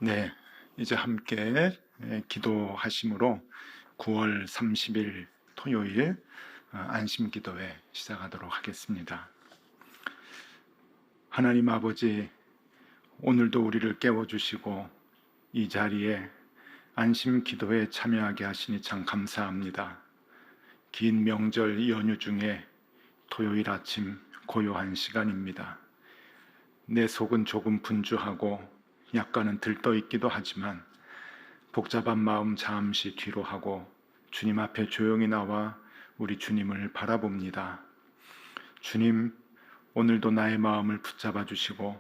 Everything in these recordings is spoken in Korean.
네, 이제 함께 기도하심으로 9월 30일 토요일 안심 기도회 시작하도록 하겠습니다. 하나님 아버지, 오늘도 우리를 깨워주시고 이 자리에 안심 기도회에 참여하게 하시니 참 감사합니다. 긴 명절 연휴 중에 토요일 아침 고요한 시간입니다. 내 속은 조금 분주하고 약간은 들떠있기도 하지만 복잡한 마음 잠시 뒤로 하고 주님 앞에 조용히 나와 우리 주님을 바라봅니다. 주님, 오늘도 나의 마음을 붙잡아 주시고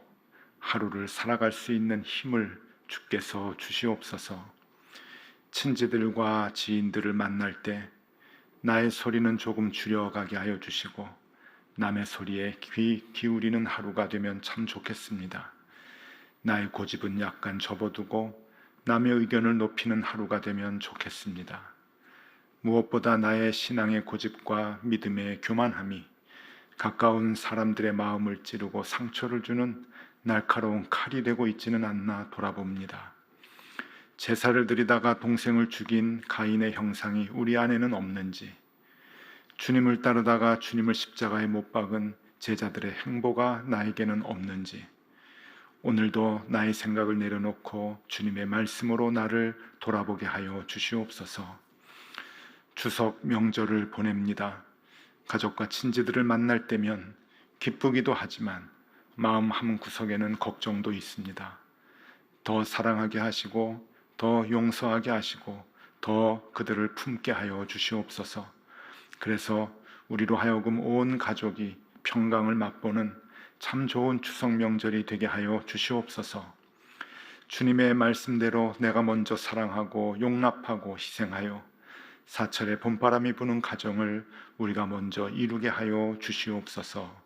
하루를 살아갈 수 있는 힘을 주께서 주시옵소서. 친지들과 지인들을 만날 때 나의 소리는 조금 줄여가게 하여 주시고 남의 소리에 귀 기울이는 하루가 되면 참 좋겠습니다. 나의 고집은 약간 접어두고 남의 의견을 높이는 하루가 되면 좋겠습니다. 무엇보다 나의 신앙의 고집과 믿음의 교만함이 가까운 사람들의 마음을 찌르고 상처를 주는 날카로운 칼이 되고 있지는 않나 돌아봅니다. 제사를 드리다가 동생을 죽인 가인의 형상이 우리 안에는 없는지, 주님을 따르다가 주님을 십자가에 못 박은 제자들의 행보가 나에게는 없는지, 오늘도 나의 생각을 내려놓고 주님의 말씀으로 나를 돌아보게 하여 주시옵소서. 추석 명절을 보냅니다. 가족과 친지들을 만날 때면 기쁘기도 하지만 마음 한구석에는 걱정도 있습니다. 더 사랑하게 하시고 더 용서하게 하시고 더 그들을 품게 하여 주시옵소서. 그래서 우리로 하여금 온 가족이 평강을 맛보는 참 좋은 추석 명절이 되게 하여 주시옵소서. 주님의 말씀대로 내가 먼저 사랑하고 용납하고 희생하여 사철의 봄바람이 부는 가정을 우리가 먼저 이루게 하여 주시옵소서.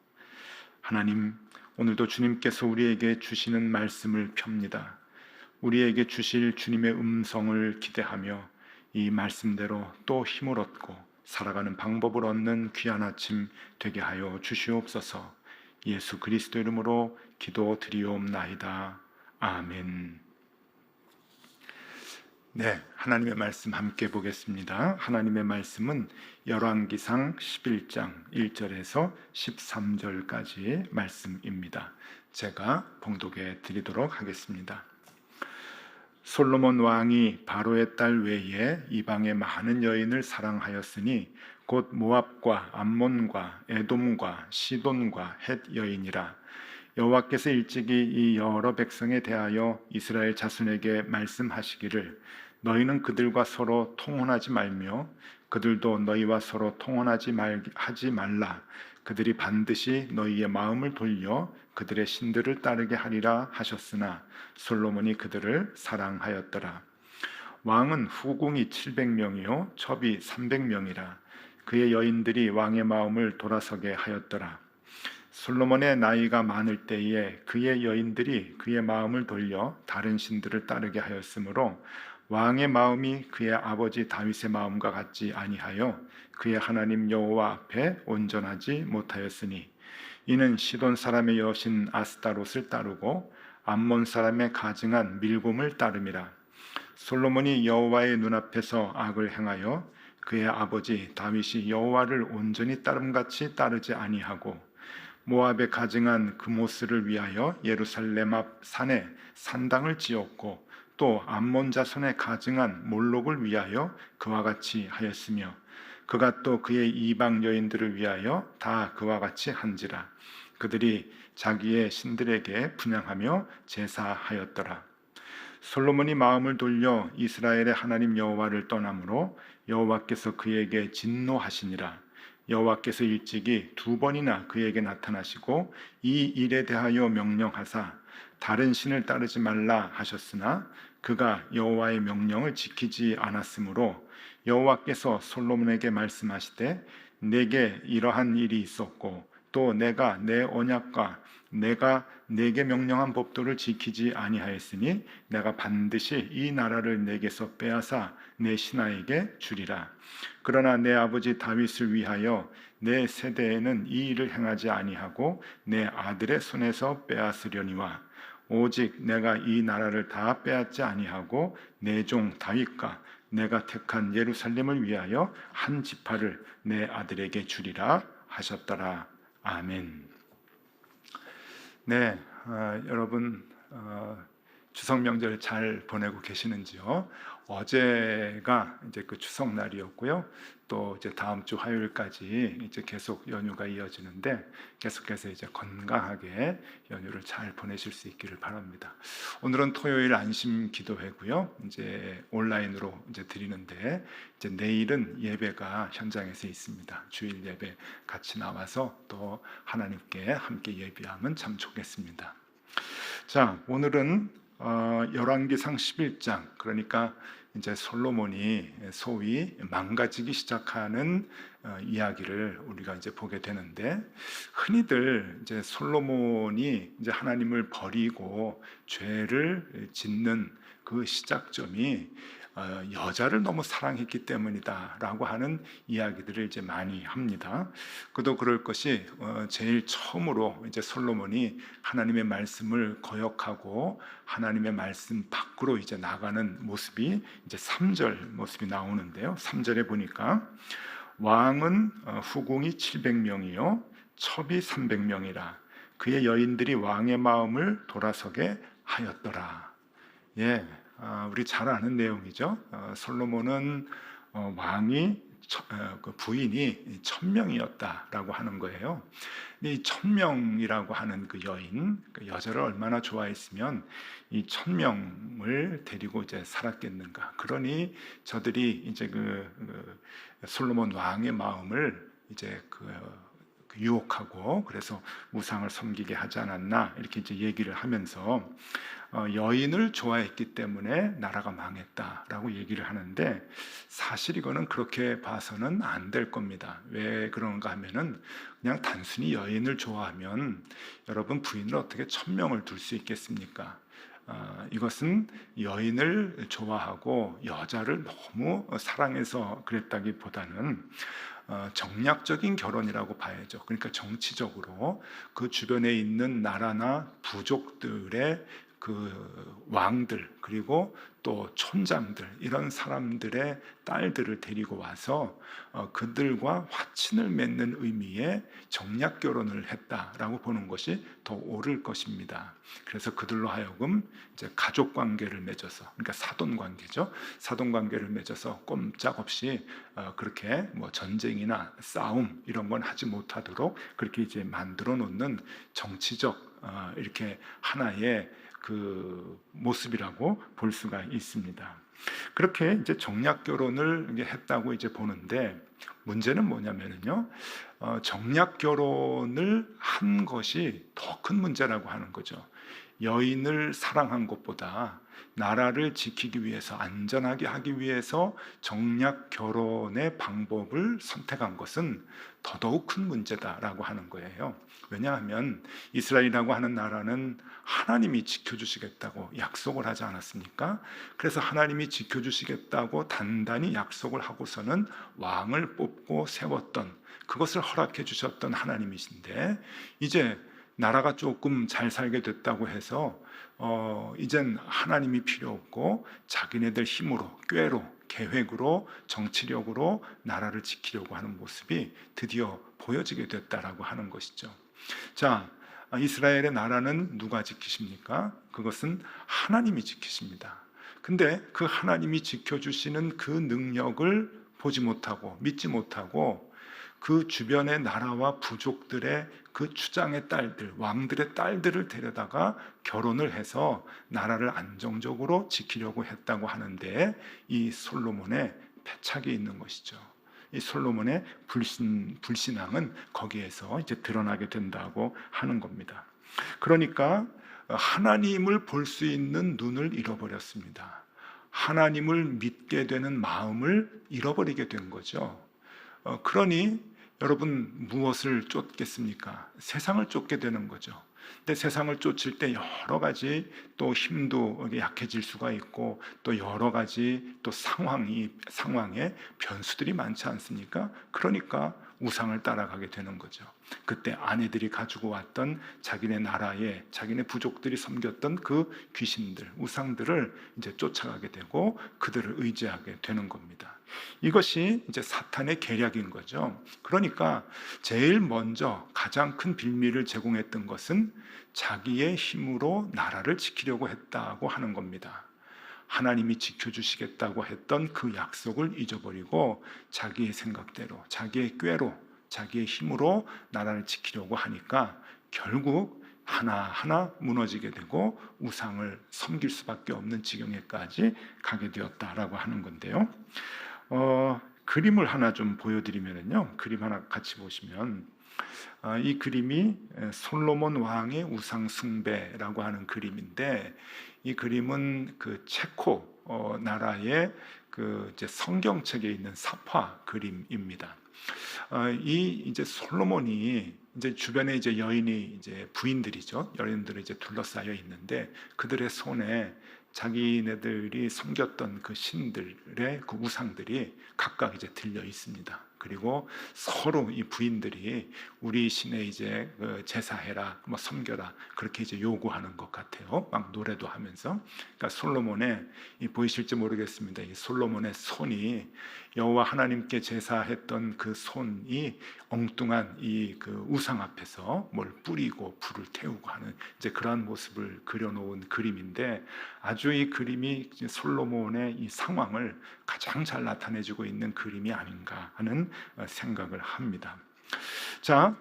하나님, 오늘도 주님께서 우리에게 주시는 말씀을 켭니다. 우리에게 주실 주님의 음성을 기대하며 이 말씀대로 또 힘을 얻고 살아가는 방법을 얻는 귀한 아침 되게 하여 주시옵소서. 예수 그리스도 이름으로 기도드리옵나이다. 아멘. 네, 하나님의 말씀 함께 보겠습니다. 하나님의 말씀은 열왕기상 11장 1절에서 13절까지 말씀입니다. 제가 봉독해 드리도록 하겠습니다. 솔로몬 왕이 바로의 딸 외에 이방의 많은 여인을 사랑하였으니 곧 모압과 암몬과 에돔과 시돈과 헷 여인이라. 여호와께서 일찍이 이 여러 백성에 대하여 이스라엘 자손에게 말씀하시기를 너희는 그들과 서로 통혼하지 말며 그들도 너희와 서로 통혼하지 말라. 그들이 반드시 너희의 마음을 돌려 그들의 신들을 따르게 하리라 하셨으나 솔로몬이 그들을 사랑하였더라. 왕은 후궁이 700명이요 첩이 300명이라. 그의 여인들이 왕의 마음을 돌아서게 하였더라. 솔로몬의 나이가 많을 때에 그의 여인들이 그의 마음을 돌려 다른 신들을 따르게 하였으므로 왕의 마음이 그의 아버지 다윗의 마음과 같지 아니하여 그의 하나님 여호와 앞에 온전하지 못하였으니 이는 시돈 사람의 여신 아스타롯을 따르고 암몬 사람의 가증한 밀곰을 따름이라. 솔로몬이 여호와의 눈앞에서 악을 행하여 그의 아버지 다윗이 여호와를 온전히 따름같이 따르지 아니하고 모압에 가증한 그모스를 위하여 예루살렘 앞 산에 산당을 지었고 또 암몬 자손에 가증한 몰록을 위하여 그와 같이 하였으며 그가 또 그의 이방 여인들을 위하여 다 그와 같이 한지라. 그들이 자기의 신들에게 분향하며 제사하였더라. 솔로몬이 마음을 돌려 이스라엘의 하나님 여호와를 떠나므로 여호와께서 그에게 진노하시니라. 여호와께서 일찍이 2번이나 그에게 나타나시고 이 일에 대하여 명령하사 다른 신을 따르지 말라 하셨으나 그가 여호와의 명령을 지키지 않았으므로 여호와께서 솔로몬에게 말씀하시되 내게 이러한 일이 있었고 또 내가 내 언약과 내가 내게 명령한 법도를 지키지 아니하였으니 내가 반드시 이 나라를 내게서 빼앗아 내 신하에게 주리라. 그러나 내 아버지 다윗을 위하여 내 세대에는 이 일을 행하지 아니하고 내 아들의 손에서 빼앗으려니와 오직 내가 이 나라를 다 빼앗지 아니하고 내 종 다윗과 내가 택한 예루살렘을 위하여 한 지파를 내 아들에게 주리라 하셨더라. 아멘. 네, 여러분 추석 명절 잘 보내고 계시는지요? 어제가 이제 그 추석 날이었고요. 또 이제 다음 주 화요일까지 이제 계속 연휴가 이어지는데 계속해서 이제 건강하게 연휴를 잘 보내실 수 있기를 바랍니다. 오늘은 토요일 안심 기도회고요. 이제 온라인으로 이제 드리는데 이제 내일은 예배가 현장에서 있습니다. 주일 예배 같이 나와서 또 하나님께 함께 예배하면 참 좋겠습니다. 자, 오늘은 열왕기상 11장, 그러니까 이제 솔로몬이 소위 망가지기 시작하는 이야기를 우리가 이제 보게 되는데, 흔히들 이제 솔로몬이 이제 하나님을 버리고 죄를 짓는 그 시작점이 여자를 너무 사랑했기 때문이다라고 하는 이야기들을 이제 많이 합니다. 그도 그럴 것이 제일 처음으로 이제 솔로몬이 하나님의 말씀을 거역하고 하나님의 말씀 밖으로 이제 나가는 모습이 이제 3절 모습이 나오는데요. 3절에 보니까 왕은 후궁이 700명이요 첩이 300명이라 그의 여인들이 왕의 마음을 돌아서게 하였더라. 예. 우리 잘 아는 내용이죠. 솔로몬은 왕이 그 부인이 1000명이었다라고 하는 거예요. 이 1000명이라고 하는 그 여인, 그 여자를 얼마나 좋아했으면 이 1000명을 데리고 이제 살았겠는가. 그러니 저들이 이제 그 솔로몬 왕의 마음을 이제 유혹하고 그래서 우상을 섬기게 하지 않았나 이렇게 이제 얘기를 하면서 여인을 좋아했기 때문에 나라가 망했다라고 얘기를 하는데 사실 이거는 그렇게 봐서는 안 될 겁니다. 왜 그런가 하면은 그냥 단순히 여인을 좋아하면 여러분 부인을 어떻게 1000명을 둘 수 있겠습니까? 이것은 여인을 좋아하고 여자를 너무 사랑해서 그랬다기보다는 정략적인 결혼이라고 봐야죠. 그러니까 정치적으로 그 주변에 있는 나라나 부족들의 그 왕들 그리고 또 촌장들 이런 사람들의 딸들을 데리고 와서 그들과 화친을 맺는 의미의 정략 결혼을 했다라고 보는 것이 더 옳을 것입니다. 그래서 그들로 하여금 이제 가족 관계를 맺어서, 그러니까 사돈 관계죠. 사돈 관계를 맺어서 꼼짝없이 그렇게 뭐 전쟁이나 싸움 이런 건 하지 못하도록 그렇게 이제 만들어 놓는 정치적 이렇게 하나의 그 모습이라고 볼 수가 있습니다. 그렇게 이제 정략 결혼을 했다고 이제 보는데 문제는 뭐냐면요, 정략 결혼을 한 것이 더 큰 문제라고 하는 거죠. 여인을 사랑한 것보다 나라를 지키기 위해서 안전하게 하기 위해서 정략 결혼의 방법을 선택한 것은 더더욱 큰 문제다라고 하는 거예요. 왜냐하면 이스라엘이라고 하는 나라는 하나님이 지켜주시겠다고 약속을 하지 않았습니까? 그래서 하나님이 지켜주시겠다고 단단히 약속을 하고서는 왕을 뽑고 세웠던, 그것을 허락해 주셨던 하나님이신데 이제 나라가 조금 잘 살게 됐다고 해서 이젠 하나님이 필요 없고 자기네들 힘으로, 꾀로, 계획으로, 정치력으로 나라를 지키려고 하는 모습이 드디어 보여지게 됐다라고 하는 것이죠. 자, 이스라엘의 나라는 누가 지키십니까? 그것은 하나님이 지키십니다. 근데 그 하나님이 지켜주시는 그 능력을 보지 못하고 믿지 못하고 그 주변의 나라와 부족들의 그 추장의 딸들, 왕들의 딸들을 데려다가 결혼을 해서 나라를 안정적으로 지키려고 했다고 하는데 이 솔로몬의 패착이 있는 것이죠. 이 솔로몬의 불신앙은 거기에서 이제 드러나게 된다고 하는 겁니다. 그러니까 하나님을 볼 수 있는 눈을 잃어버렸습니다. 하나님을 믿게 되는 마음을 잃어버리게 된 거죠. 그러니 여러분 무엇을 쫓겠습니까? 세상을 쫓게 되는 거죠. 근데 세상을 쫓을 때 여러 가지 또 힘도 약해질 수가 있고 또 여러 가지 또 상황에 변수들이 많지 않습니까? 그러니까 우상을 따라가게 되는 거죠. 그때 아내들이 가지고 왔던 자기네 나라에 자기네 부족들이 섬겼던 그 귀신들, 우상들을 이제 쫓아가게 되고 그들을 의지하게 되는 겁니다. 이것이 이제 사탄의 계략인 거죠. 그러니까 제일 먼저 가장 큰 빌미를 제공했던 것은 자기의 힘으로 나라를 지키려고 했다고 하는 겁니다. 하나님이 지켜주시겠다고 했던 그 약속을 잊어버리고 자기의 생각대로, 자기의 꾀로, 자기의 힘으로 나라를 지키려고 하니까 결국 하나하나 무너지게 되고 우상을 섬길 수밖에 없는 지경에까지 가게 되었다라고 하는 건데요. 그림을 하나 좀 보여드리면요. 그림 하나 같이 보시면 이 그림이 솔로몬 왕의 우상 숭배라고 하는 그림인데, 이 그림은 그 체코 나라의 그 이제 성경책에 있는 사파 그림입니다. 이 이제 솔로몬이 이제 주변에 이제 여인이 이제 부인들이죠. 여인들이 이제 둘러싸여 있는데 그들의 손에 자기네들이 섬겼던 그 신들의 그 우상들이 각각 이제 들려 있습니다. 그리고 서로 이 부인들이 우리 신에 이제 제사해라, 뭐 섬겨라, 그렇게 이제 요구하는 것 같아요. 막 노래도 하면서. 그러니까 솔로몬의, 보이실지 모르겠습니다. 이 솔로몬의 손이 여호와 하나님께 제사했던 그 손이 엉뚱한 이 그 우상 앞에서 뭘 뿌리고 불을 태우고 하는 이제 그러한 모습을 그려놓은 그림인데, 아주 이 그림이 솔로몬의 이 상황을 가장 잘 나타내주고 있는 그림이 아닌가 하는 생각을 합니다. 자,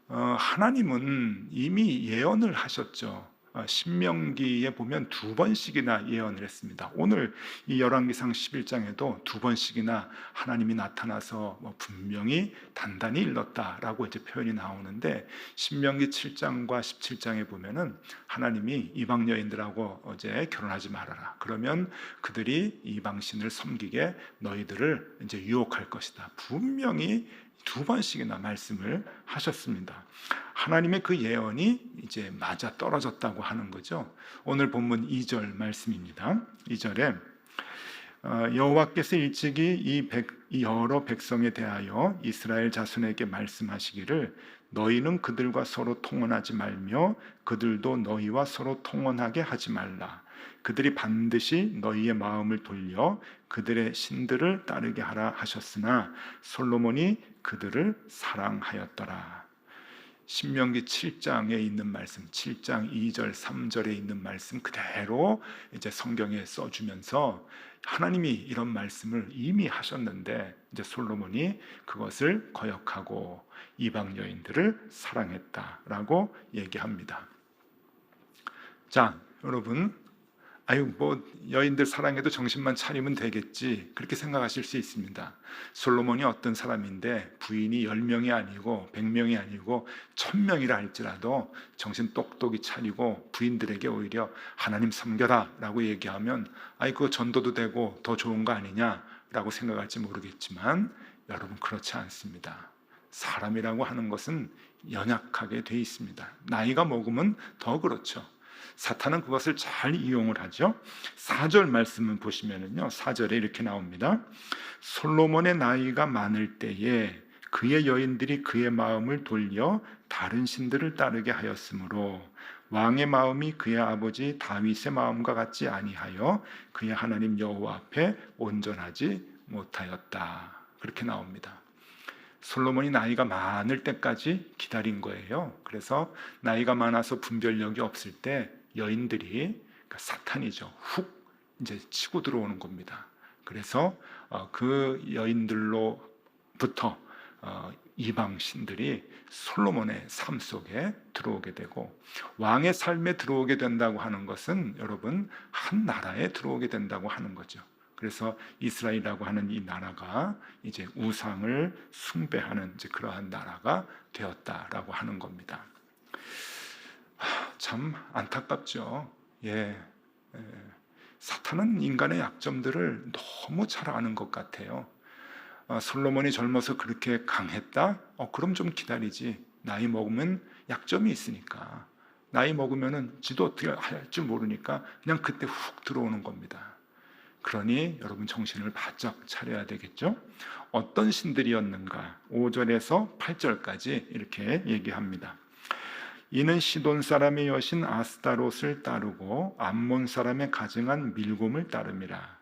하나님은 이미 예언을 하셨죠. 신명기에 보면 2번씩이나 예언을 했습니다. 오늘 이 열왕기상 11장에도 2번씩이나 하나님이 나타나서 분명히 단단히 일렀다라고 이제 표현이 나오는데, 신명기 7장과 17장에 보면은 하나님이 이방 여인들하고 어제 결혼하지 말아라. 그러면 그들이 이방신을 섬기게 너희들을 이제 유혹할 것이다. 분명히 2번씩이나 말씀을 하셨습니다. 하나님의 그 예언이 이제 맞아 떨어졌다고 하는 거죠. 오늘 본문 2절 말씀입니다. 2절에 여호와께서 일찍이 이 여러 백성에 대하여 이스라엘 자손에게 말씀하시기를 너희는 그들과 서로 통혼하지 말며 그들도 너희와 서로 통혼하게 하지 말라. 그들이 반드시 너희의 마음을 돌려 그들의 신들을 따르게 하라 하셨으나 솔로몬이 그들을 사랑하였더라. 신명기 7장에 있는 말씀, 7장 2절 3절에 있는 말씀 그대로 이제 성경에 써주면서 하나님이 이런 말씀을 이미 하셨는데 이제 솔로몬이 그것을 거역하고 이방 여인들을 사랑했다라고 얘기합니다. 자, 여러분, 뭐 여인들 사랑해도 정신만 차리면 되겠지, 그렇게 생각하실 수 있습니다. 솔로몬이 어떤 사람인데 부인이 10명이 아니고 100명이 아니고 1000명이라 할지라도 정신 똑똑히 차리고 부인들에게 오히려 하나님 섬겨라 라고 얘기하면 그거 전도도 되고 더 좋은 거 아니냐 라고 생각할지 모르겠지만, 여러분 그렇지 않습니다. 사람이라고 하는 것은 연약하게 돼 있습니다. 나이가 먹으면 더 그렇죠. 사탄은 그것을 잘 이용을 하죠. 4절 말씀을 보시면은요, 4절에 이렇게 나옵니다. 솔로몬의 나이가 많을 때에 그의 여인들이 그의 마음을 돌려 다른 신들을 따르게 하였으므로 왕의 마음이 그의 아버지 다윗의 마음과 같지 아니하여 그의 하나님 여호와 앞에 온전하지 못하였다. 그렇게 나옵니다. 솔로몬이 나이가 많을 때까지 기다린 거예요. 그래서 나이가 많아서 분별력이 없을 때 여인들이, 그러니까 사탄이죠, 훅 이제 치고 들어오는 겁니다. 그래서 그 여인들로부터 이방 신들이 솔로몬의 삶 속에 들어오게 되고, 왕의 삶에 들어오게 된다고 하는 것은 여러분 한 나라에 들어오게 된다고 하는 거죠. 그래서 이스라엘이라고 하는 이 나라가 이제 우상을 숭배하는 이제 그러한 나라가 되었다라고 하는 겁니다. 참 안타깝죠. 사탄은 인간의 약점들을 너무 잘 아는 것 같아요. 솔로몬이 젊어서 그렇게 강했다? 그럼 좀 기다리지. 나이 먹으면 약점이 있으니까. 나이 먹으면은 지도 어떻게 할 줄 모르니까 그냥 그때 훅 들어오는 겁니다. 그러니 여러분 정신을 바짝 차려야 되겠죠? 어떤 신들이었는가? 5절에서 8절까지 이렇게 얘기합니다. 이는 시돈 사람의 여신 아스타롯을 따르고 암몬 사람의 가증한 밀곰을 따름이라.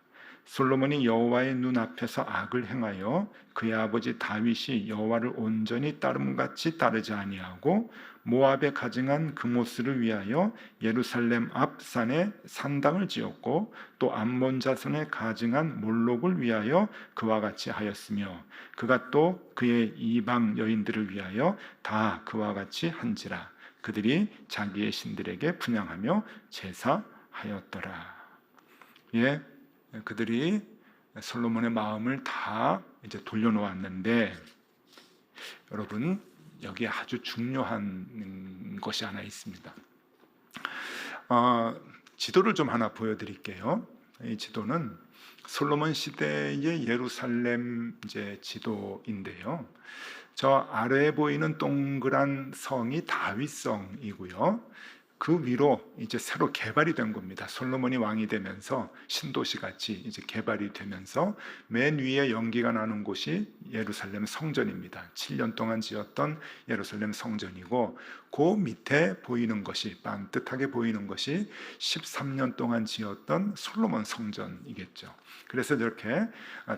솔로몬이 여호와의 눈앞에서 악을 행하여 그의 아버지 다윗이 여호와를 온전히 따름같이 따르지 아니하고 모압에 가증한 그모스를 위하여 예루살렘 앞 산에 산당을 지었고 또 암몬 자손에 가증한 몰록을 위하여 그와 같이 하였으며 그가 또 그의 이방 여인들을 위하여 다 그와 같이 한지라. 그들이 자기의 신들에게 분향하며 제사하였더라. 예, 그들이 솔로몬의 마음을 다 이제 돌려놓았는데, 여러분 여기에 아주 중요한 것이 하나 있습니다. 지도를 좀 하나 보여드릴게요. 이 지도는 솔로몬 시대의 예루살렘 이제 지도인데요. 저 아래에 보이는 동그란 성이 다윗성이고요. 그 위로 이제 새로 개발이 된 겁니다. 솔로몬이 왕이 되면서 신도시 같이 이제 개발이 되면서 맨 위에 연기가 나는 곳이 예루살렘 성전입니다. 7년 동안 지었던 예루살렘 성전이고, 그 밑에 보이는 것이, 반듯하게 보이는 것이 13년 동안 지었던 솔로몬 성전이겠죠. 그래서 이렇게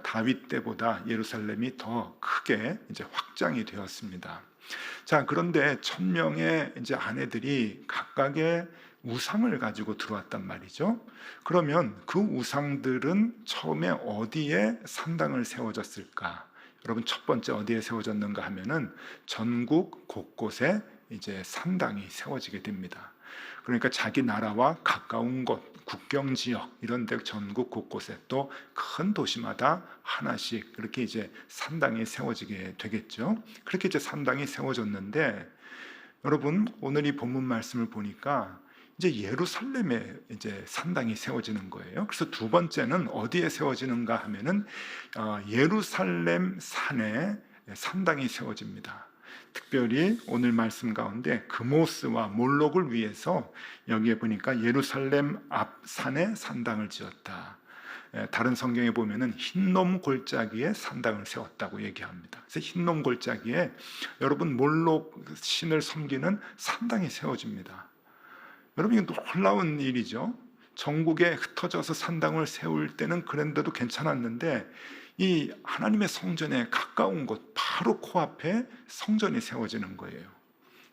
다윗 때보다 예루살렘이 더 크게 이제 확장이 되었습니다. 자, 그런데 1000명의 이제 아내들이 각각의 우상을 가지고 들어왔단 말이죠. 그러면 그 우상들은 처음에 어디에 산당을 세워졌을까? 여러분, 첫 번째 어디에 세워졌는가 하면은 전국 곳곳에 이제 산당이 세워지게 됩니다. 그러니까 자기 나라와 가까운 곳, 국경 지역 이런 데 전국 곳곳에 또 큰 도시마다 하나씩 그렇게 이제 산당이 세워지게 되겠죠. 그렇게 이제 산당이 세워졌는데, 여러분 오늘 이 본문 말씀을 보니까 이제 예루살렘에 이제 산당이 세워지는 거예요. 그래서 두 번째는 어디에 세워지는가 하면은 예루살렘 산에 산당이 세워집니다. 특별히 오늘 말씀 가운데 그모스와 몰록을 위해서 여기에 보니까 예루살렘 앞 산에 산당을 지었다. 다른 성경에 보면은 흰놈 골짜기에 산당을 세웠다고 얘기합니다. 그래서 흰놈 골짜기에 여러분 몰록 신을 섬기는 산당이 세워집니다. 여러분 이게 놀라운 일이죠. 전국에 흩어져서 산당을 세울 때는 그런데도 괜찮았는데 이 하나님의 성전에 가까운 곳 바로 코앞에 성전이 세워지는 거예요.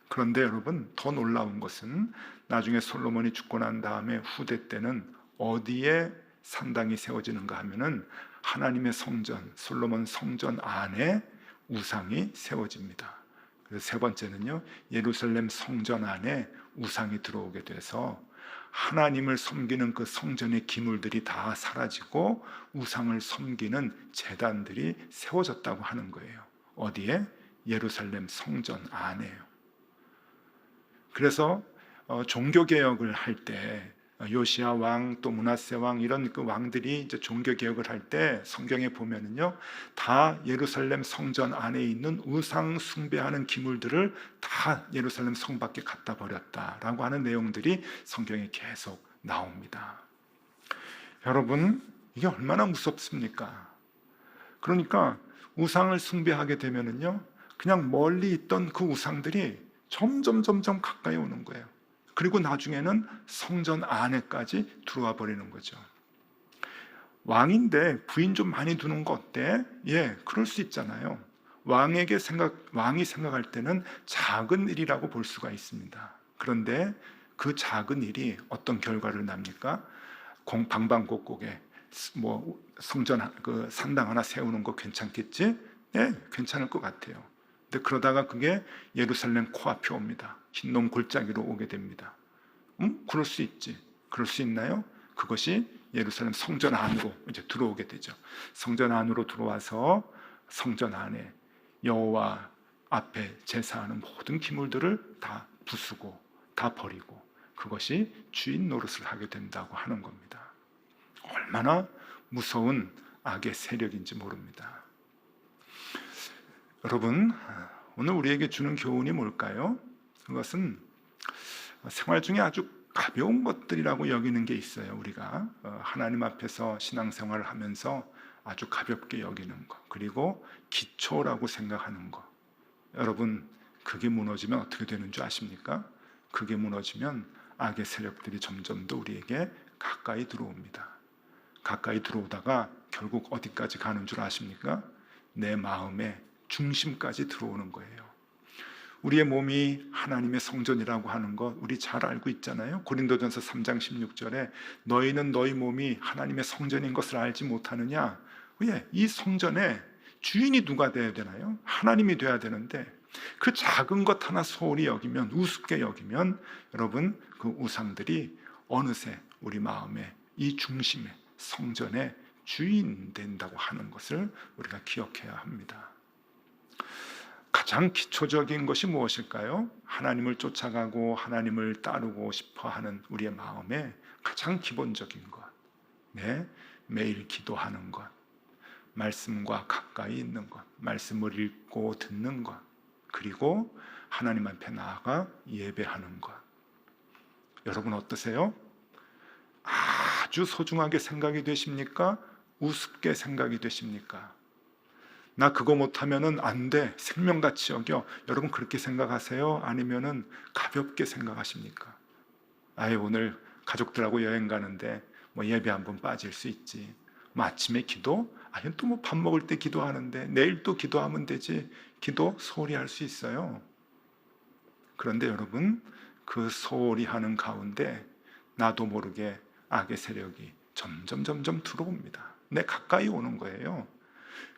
그런데 여러분 더 놀라운 것은 나중에 솔로몬이 죽고 난 다음에 후대 때는 어디에 산당이 세워지는가 하면은 하나님의 성전, 솔로몬 성전 안에 우상이 세워집니다. 그래서 세 번째는요, 예루살렘 성전 안에 우상이 들어오게 돼서 하나님을 섬기는 그 성전의 기물들이 다 사라지고 우상을 섬기는 제단들이 세워졌다고 하는 거예요. 어디에? 예루살렘 성전 안에요. 그래서 종교개혁을 할 때 요시야 왕 또 므낫세 왕 이런 그 왕들이 이제 종교개혁을 할 때 성경에 보면은요, 다 예루살렘 성전 안에 있는 우상 숭배하는 기물들을 다 예루살렘 성 밖에 갖다 버렸다라고 하는 내용들이 성경에 계속 나옵니다. 여러분 이게 얼마나 무섭습니까? 그러니까 우상을 숭배하게 되면은요, 그냥 멀리 있던 그 우상들이 점점 가까이 오는 거예요. 그리고 나중에는 성전 안에까지 들어와 버리는 거죠. 왕인데 부인 좀 많이 두는 거 어때? 예, 그럴 수 있잖아요. 왕이 생각할 때는 작은 일이라고 볼 수가 있습니다. 그런데 그 작은 일이 어떤 결과를 납니까? 방방곡곡에 뭐 성전 그 산당 하나 세우는 거 괜찮겠지? 예, 괜찮을 것 같아요. 근데 그러다가 그게 예루살렘 코앞에 옵니다. 흰놈 골짜기로 오게 됩니다. 그럴 수 있지. 그럴 수 있나요? 그것이 예루살렘 성전 안으로 이제 들어오게 되죠. 성전 안으로 들어와서 성전 안에 여호와 앞에 제사하는 모든 기물들을 다 부수고 다 버리고 그것이 주인 노릇을 하게 된다고 하는 겁니다. 얼마나 무서운 악의 세력인지 모릅니다. 여러분, 오늘 우리에게 주는 교훈이 뭘까요? 그것은 생활 중에 아주 가벼운 것들이라고 여기는 게 있어요. 우리가 하나님 앞에서 신앙생활을 하면서 아주 가볍게 여기는 것, 그리고 기초라고 생각하는 것. 여러분, 그게 무너지면 어떻게 되는 줄 아십니까? 그게 무너지면 악의 세력들이 점점 더 우리에게 가까이 들어옵니다. 가까이 들어오다가 결국 어디까지 가는 줄 아십니까? 내 마음의 중심까지 들어오는 거예요. 우리의 몸이 하나님의 성전이라고 하는 것 우리 잘 알고 있잖아요. 고린도전서 3장 16절에 너희는 너희 몸이 하나님의 성전인 것을 알지 못하느냐? 왜? 이 성전의 주인이 누가 되어야 되나요? 하나님이 되어야 되는데 그 작은 것 하나 소홀히 여기면, 우습게 여기면 여러분, 그 우상들이 어느새 우리 마음의 이 중심의 성전의 주인 된다고 하는 것을 우리가 기억해야 합니다. 가장 기초적인 것이 무엇일까요? 하나님을 쫓아가고 하나님을 따르고 싶어 하는 우리의 마음의 가장 기본적인 것. 네, 매일 기도하는 것, 말씀과 가까이 있는 것, 말씀을 읽고 듣는 것, 그리고 하나님 앞에 나아가 예배하는 것. 여러분 어떠세요? 아주 소중하게 생각이 되십니까? 우습게 생각이 되십니까? 나 그거 못하면은 안 돼, 생명같이 여겨. 여러분 그렇게 생각하세요? 아니면은 가볍게 생각하십니까? 아예 오늘 가족들하고 여행 가는데 뭐 예배 한번 빠질 수 있지. 뭐 아침에 기도? 아니 또 뭐 밥 먹을 때 기도하는데 내일 또 기도하면 되지. 기도 소홀히 할 수 있어요. 그런데 여러분, 그 소홀히 하는 가운데 나도 모르게 악의 세력이 점점 들어옵니다. 내 가까이 오는 거예요.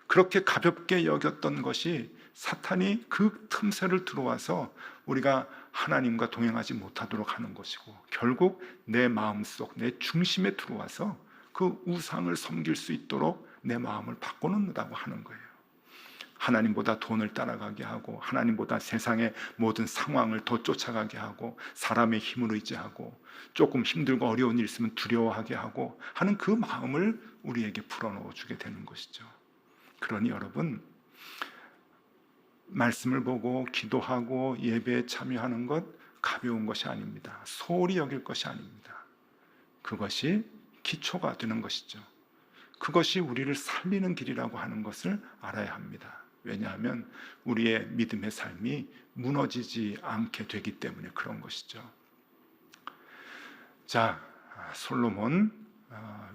그렇게 가볍게 여겼던 것이 사탄이 그 틈새를 들어와서 우리가 하나님과 동행하지 못하도록 하는 것이고, 결국 내 마음속, 내 중심에 들어와서 그 우상을 섬길 수 있도록 내 마음을 바꿔놓는다고 하는 거예요. 하나님보다 돈을 따라가게 하고, 하나님보다 세상의 모든 상황을 더 쫓아가게 하고, 사람의 힘을 의지하고, 조금 힘들고 어려운 일 있으면 두려워하게 하고 하는 그 마음을 우리에게 풀어넣어 주게 되는 것이죠. 그러니 여러분, 말씀을 보고 기도하고 예배에 참여하는 것 가벼운 것이 아닙니다. 소홀히 여길 것이 아닙니다. 그것이 기초가 되는 것이죠. 그것이 우리를 살리는 길이라고 하는 것을 알아야 합니다. 왜냐하면 우리의 믿음의 삶이 무너지지 않게 되기 때문에 그런 것이죠. 자, 솔로몬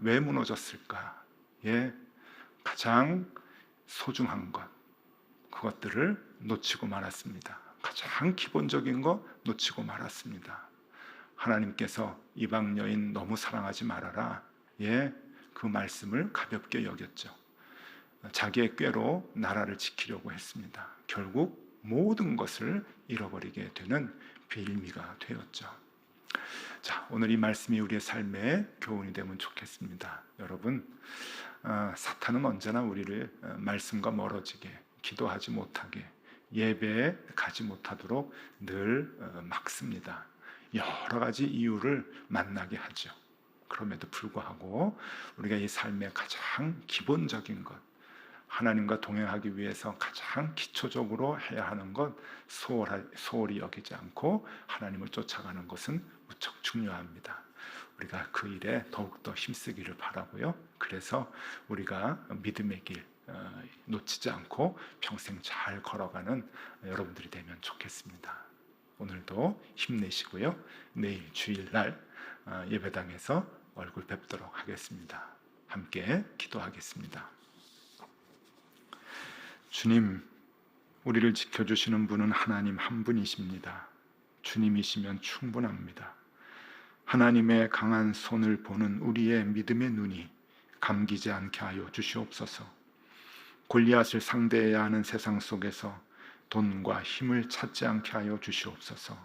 왜 무너졌을까? 예, 가장 소중한 것, 그것들을 놓치고 말았습니다. 가장 기본적인 거 놓치고 말았습니다. 하나님께서 이방 여인 너무 사랑하지 말아라. 예, 그 말씀을 가볍게 여겼죠. 자기의 꾀로 나라를 지키려고 했습니다. 결국 모든 것을 잃어버리게 되는 빌미가 되었죠. 자, 오늘 이 말씀이 우리의 삶에 교훈이 되면 좋겠습니다. 여러분, 사탄은 언제나 우리를 말씀과 멀어지게, 기도하지 못하게, 예배에 가지 못하도록 늘 막습니다. 여러 가지 이유를 만나게 하죠. 그럼에도 불구하고 우리가 이 삶의 가장 기본적인 것, 하나님과 동행하기 위해서 가장 기초적으로 해야 하는 것, 소홀히 여기지 않고 하나님을 쫓아가는 것은 무척 중요합니다. 우리가 그 일에 더욱더 힘쓰기를 바라고요. 그래서 우리가 믿음의 길 놓치지 않고 평생 잘 걸어가는 여러분들이 되면 좋겠습니다. 오늘도 힘내시고요. 내일 주일날 예배당에서 얼굴 뵙도록 하겠습니다. 함께 기도하겠습니다. 주님, 우리를 지켜주시는 분은 하나님 한 분이십니다. 주님이시면 충분합니다. 하나님의 강한 손을 보는 우리의 믿음의 눈이 감기지 않게 하여 주시옵소서. 골리앗을 상대해야 하는 세상 속에서 돈과 힘을 찾지 않게 하여 주시옵소서.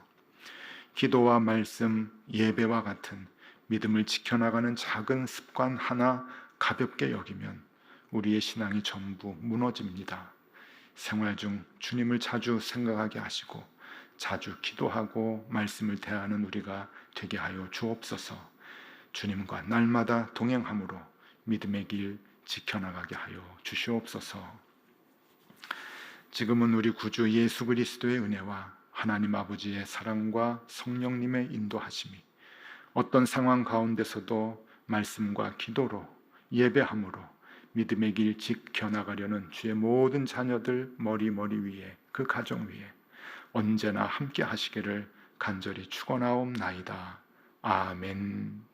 기도와 말씀, 예배와 같은 믿음을 지켜나가는 작은 습관 하나 가볍게 여기면 우리의 신앙이 전부 무너집니다. 생활 중 주님을 자주 생각하게 하시고 자주 기도하고 말씀을 대하는 우리가 되게 하여 주옵소서. 주님과 날마다 동행함으로 믿음의 길 지켜나가게 하여 주시옵소서. 지금은 우리 구주 예수 그리스도의 은혜와 하나님 아버지의 사랑과 성령님의 인도하심이 어떤 상황 가운데서도 말씀과 기도로 예배함으로 믿음의 길 지켜나가려는 주의 모든 자녀들 머리 위에 그 가정 위에 언제나 함께 하시기를 간절히 축원하옵나이다. 아멘.